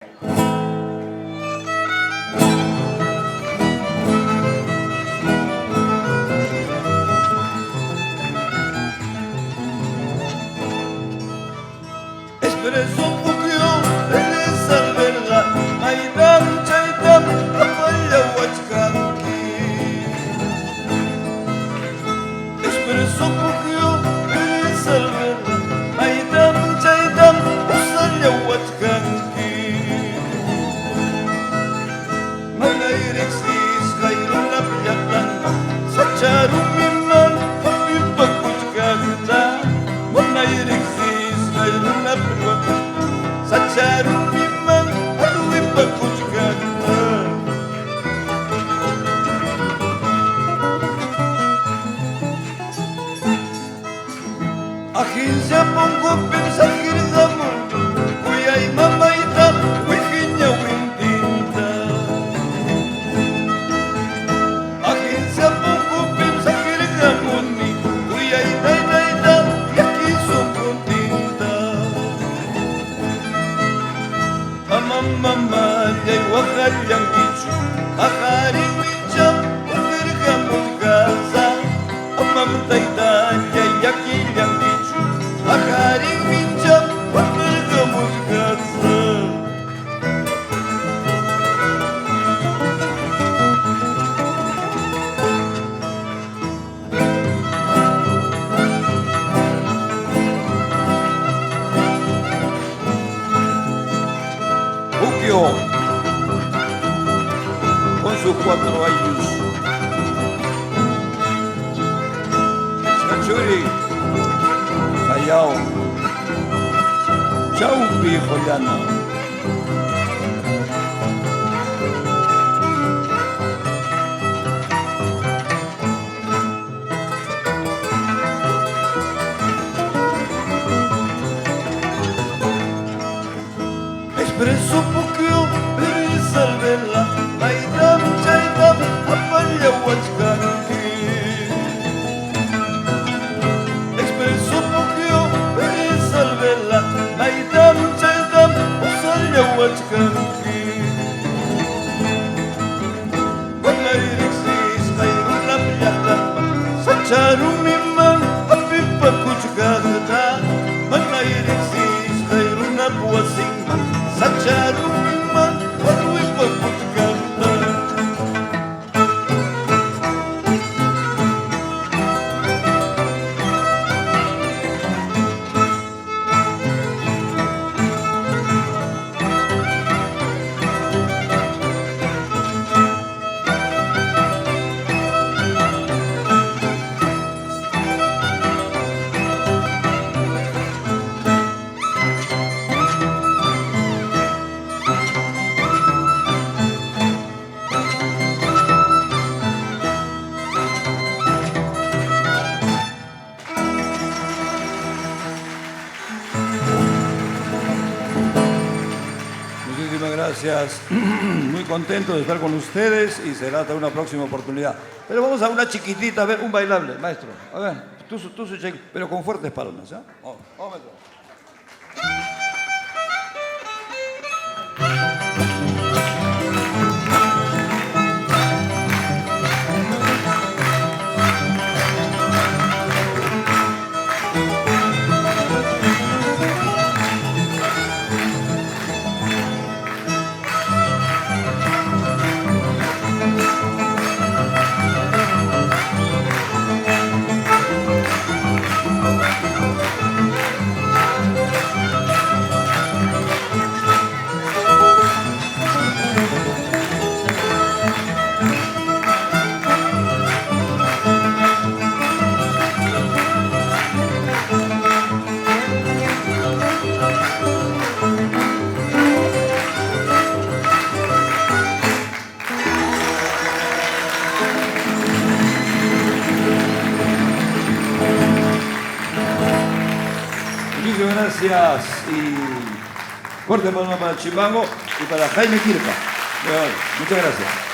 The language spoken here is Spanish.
Espresso bugüyor elisar verga Maydan çaydan kapaya vaçkanki Espresso bugüyor elisar verga Maydan çaydan kapaya vaçkanki Manayreksiz gayrına biyaktan Saçarım iman hafif bakuçkakta Manayreksiz gayrına biyaktan Saçarım iman hafif bakuçkakta Akinsa pongo pensakir gamon Kuyay mamayta wikinya wintinta Akinsa pongo pensakir gamon Kuyay naynayta yakiso kuntinta Mama yay wakal yang kichu Akaring wincham wakir gamon gaza Amam tayta yay yakil yang kichu Akaring wincham wakir gamon gaza Bukio con sus 4 años Chachuri Callao Chaupi Joyana Espresso bugüyor elisar verga Maydan çaydan kapaya vaçkanki Espresso bugüyor elisar verga Maydan çaydan kapaya vaçkanki Manayreksiz gayrına biyaktan Saçarım iman hafif bakuçkakta Manayreksiz gayrına buasingman Saçarım iman hafif bakuçkakta Muchísimas gracias, muy contento de estar con ustedes y será hasta una próxima oportunidad. Pero vamos a una chiquitita, a ver, un bailable, maestro. A ver, tú su cheque, pero con fuertes palmas, ¿ah? Vamos, maestro. Muchísimas gracias y fuerte palma para Chimbango y para Jaime Quirpa. Muchas gracias.